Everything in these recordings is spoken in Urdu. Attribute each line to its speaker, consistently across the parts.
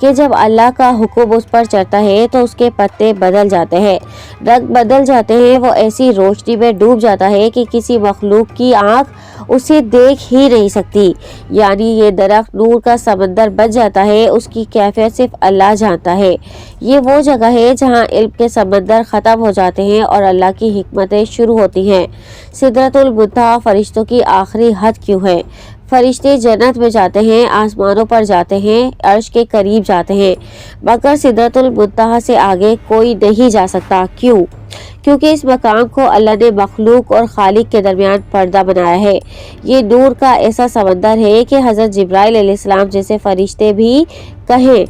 Speaker 1: کہ جب اللہ کا حکم اس پر چڑھتا ہے تو اس کے پتے بدل جاتے ہیں، رنگ بدل جاتے ہیں، وہ ایسی روشنی میں ڈوب جاتا ہے کہ کسی مخلوق کی آنکھ اسے دیکھ ہی نہیں سکتی۔ یعنی یہ درخت نور کا سمندر بن جاتا ہے، اس کی کیفیت صرف اللہ جانتا ہے۔ یہ وہ جگہ ہے جہاں علم کے سمندر ختم ہو جاتے ہیں اور اللہ کی حکمتیں شروع ہوتی ہیں۔ سدرۃ المنتہا فرشتوں کی آخری حد کیوں ہے؟ فرشتے جنت میں جاتے ہیں، آسمانوں پر جاتے ہیں، عرش کے قریب جاتے ہیں، مگر سدرۃ المنتہا سے آگے کوئی نہیں جا سکتا۔ کیوں؟ کیونکہ اس مقام کو اللہ نے مخلوق اور خالق کے درمیان پردہ بنایا ہے۔ یہ نور کا ایسا سمندر ہے کہ حضرت جبرائیل علیہ السلام جیسے فرشتے بھی کہیں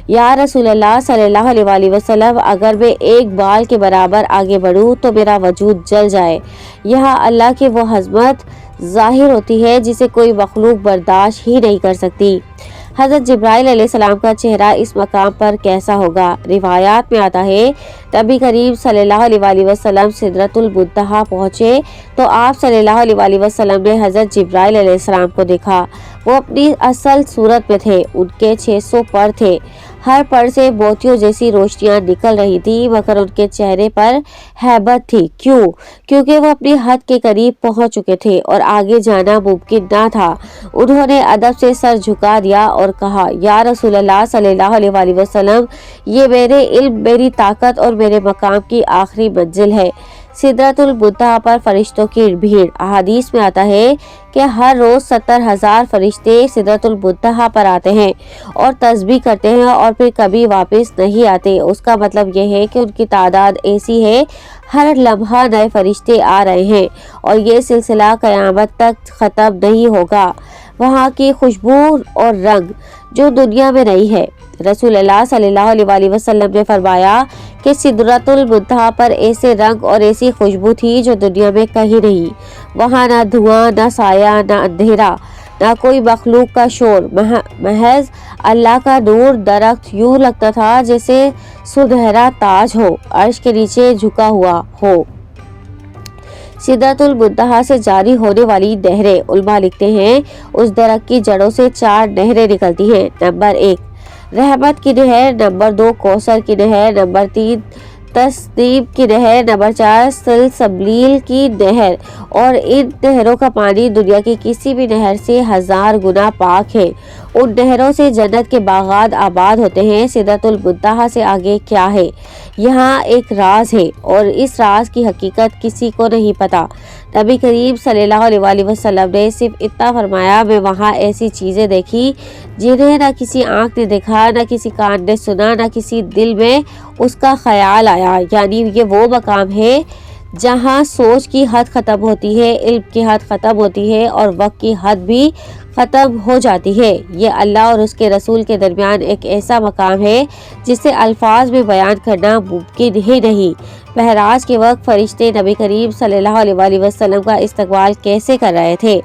Speaker 1: یا رسول اللہ صلی اللہ علیہ وآلہ وسلم، اگر میں ایک بال کے برابر آگے بڑھوں تو میرا وجود جل جائے۔ یہاں اللہ کی وہ عظمت ظاہر ہوتی ہے جسے کوئی مخلوق برداشت ہی نہیں کر سکتی۔ حضرت جبرائیل علیہ السلام کا چہرہ اس مقام پر کیسا ہوگا؟ روایات میں آتا ہے نبی کریم صلی اللہ علیہ وآلہ وسلم سدرۃ المنتہا پہنچے تو آپ صلی اللہ علیہ وآلہ وسلم نے حضرت جبرائیل علیہ السلام کو دیکھا۔ وہ اپنی اصل صورت میں تھے، ان کے 600 پر تھے، ہر پر سے موتیوں جیسی روشنیاں نکل رہی تھی، مگر ان کے چہرے پر ہیبت تھی۔ کیوں؟ کیونکہ وہ اپنی حد کے قریب پہنچ چکے تھے اور آگے جانا ممکن نہ تھا۔ انہوں نے ادب سے سر جھکا دیا اور کہا، یا رسول اللہ صلی اللہ علیہ وآلہ وسلم، یہ میرے علم، میری طاقت اور میرے مقام کی آخری منزل ہے۔ سدرۃ المنتہا پر فرشتوں کی بھیڑ۔ احادیث میں آتا ہے کہ ہر روز 70,000 فرشتے سدرۃ المنتہا پر آتے ہیں اور تسبیح کرتے ہیں اور پھر کبھی واپس نہیں آتے۔ اس کا مطلب یہ ہے کہ ان کی تعداد ایسی ہے، ہر لمحہ نئے فرشتے آ رہے ہیں اور یہ سلسلہ قیامت تک ختم نہیں ہوگا۔ وہاں کی خوشبو اور رنگ جو دنیا میں نہیں ہے۔ رسول اللہ صلی اللہ علیہ وآلہ وسلم نے فرمایا کہ سدرۃ المنتہا پر ایسے رنگ اور ایسی خوشبو تھی جو دنیا میں کہیں نہیں۔ وہاں نہ دھواں، نہ سایہ، نہ اندھیرا، نہ کوئی مخلوق کا شور، محض اللہ کا نور۔ درخت یوں لگتا تھا جیسے سنہرا تاج ہو، عرش کے نیچے جھکا ہوا ہو۔ سدرۃ المنتہا سے جاری ہونے والی نہریں، علماء لکھتے ہیں اس درخت کی جڑوں سے 4 نہریں نکلتی ہیں۔ نمبر 1 رحمت کی نہر، نمبر 2 کوثر کی نہر، نمبر 3 تسنیم کی نہر، نمبر 4 سلسبیل کی نہر، اور ان نہروں کا پانی دنیا کی کسی بھی نہر سے 1000 گنا پاک ہے۔ ان نہروں سے جنت کے باغات آباد ہوتے ہیں۔ سدرۃ المنتہا سے آگے کیا ہے؟ یہاں ایک راز ہے اور اس راز کی حقیقت کسی کو نہیں پتا۔ نبی کریم صلی اللہ علیہ وآلہ وسلم نے صرف اتنا فرمایا، میں وہاں ایسی چیزیں دیکھی جنہیں نہ کسی آنکھ نے دیکھا، نہ کسی کان نے سنا، نہ کسی دل میں اس کا خیال آیا۔ یعنی یہ وہ مقام ہے جہاں سوچ کی حد ختم ہوتی ہے، علم کی حد ختم ہوتی ہے اور وقت کی حد بھی ختم ہو جاتی ہے۔ یہ اللہ اور اس کے رسول کے درمیان ایک ایسا مقام ہے جسے الفاظ میں بیان کرنا ممکن ہی نہیں۔ معراج کے وقت فرشتے نبی کریم صلی اللہ علیہ وآلہ وسلم کا استقبال کیسے کر رہے تھے؟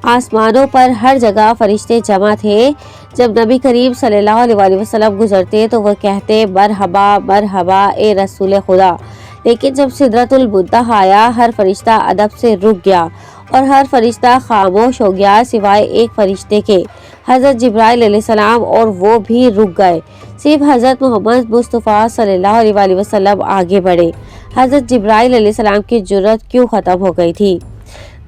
Speaker 1: آسمانوں پر ہر جگہ فرشتے جمع تھے۔ جب نبی کریم صلی اللہ علیہ وآلہ وسلم گزرتے تو وہ کہتے، مرحبا مرحبا اے رسول خدا۔ لیکن جب سدرۃ المنتہا آیا، ہر فرشتہ ادب سے رک گیا اور ہر فرشتہ خاموش ہو گیا سوائے ایک فرشتے کے، حضرت جبرائیل علیہ السلام، اور وہ بھی رک گئے۔ صرف حضرت محمد مصطفیٰ صلی اللہ علیہ وآلہ وسلم آگے بڑھے۔ حضرت جبرائیل علیہ السلام کی جرأت کیوں ختم ہو گئی تھی؟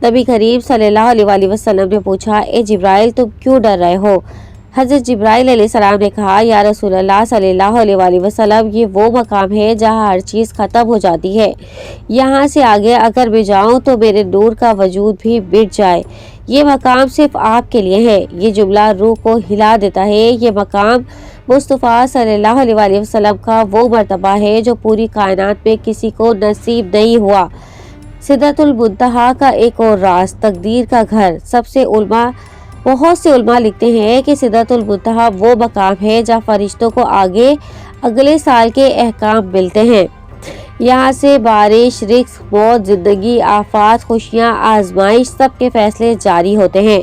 Speaker 1: نبی کریم صلی اللہ علیہ وآلہ وسلم نے پوچھا، اے جبرائیل تم کیوں ڈر رہے ہو؟ حضرت جبرائیل علیہ السلام نے کہا، یا رسول اللہ صلی اللہ علیہ وآلہ وسلم، یہ وہ مقام ہے جہاں ہر چیز ختم ہو جاتی ہے۔ یہاں سے آگے اگر میں جاؤں تو میرے نور کا وجود بھی مٹ جائے۔ یہ مقام صرف آپ کے لیے ہے۔ یہ جملہ روح کو ہلا دیتا ہے۔ یہ مقام مصطفیٰ صلی اللہ علیہ وآلہ وسلم کا وہ مرتبہ ہے جو پوری کائنات میں کسی کو نصیب نہیں ہوا۔ سدرۃ المنتہا کا ایک اور راز، تقدیر کا گھر۔ بہت سے علماء لکھتے ہیں کہ سدرۃ المنتہا وہ مقام ہے جہاں فرشتوں کو آگے اگلے سال کے احکام ملتے ہیں۔ یہاں سے بارش، رزق، موت، زندگی، آفات، خوشیاں، آزمائش، سب کے فیصلے جاری ہوتے ہیں۔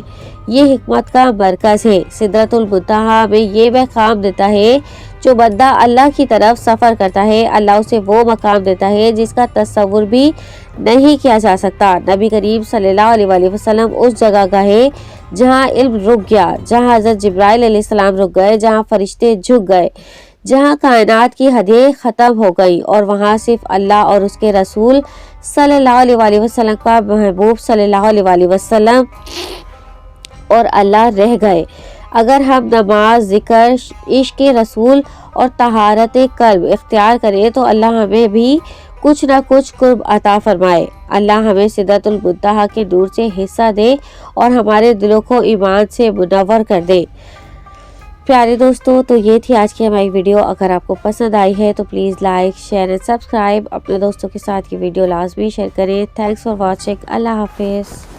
Speaker 1: یہ حکمت کا مرکز ہے۔ سدرۃ المنتہا میں یہ مقام دیتا ہے جو بندہ اللہ کی طرف سفر کرتا ہے۔ اللہ اسے وہ مقام دیتا ہے جس کا تصور بھی نہیں کیا جا سکتا۔ نبی کریم صلی اللہ علیہ وسلم اس جگہ گئے جہاں علم رک گیا، جہاں حضرت جبرائیل علیہ السلام رک گئے، جہاں فرشتے جھک گئے، جہاں کائنات کی حدیں ختم ہو گئی، اور وہاں صرف اللہ اور اس کے رسول صلی اللہ علیہ وسلم کا محبوب صلی اللہ علیہ وسلم اور اللہ رہ گئے۔ اگر ہم نماز، ذکر، عشق رسول اور طہارت قلب اختیار کریں تو اللہ ہمیں بھی کچھ نہ کچھ قرب عطا فرمائے۔ اللہ ہمیں سدرۃ المنتہا کے نور سے حصہ دے اور ہمارے دلوں کو ایمان سے منور کر دے۔ پیارے دوستو، تو یہ تھی آج کی ہماری ویڈیو۔ اگر آپ کو پسند آئی ہے تو پلیز لائک، شیئر اور سبسکرائب۔ اپنے دوستوں کے ساتھ یہ ویڈیو لازمی شیئر کریں۔ Thanks for watching. اللہ حافظ۔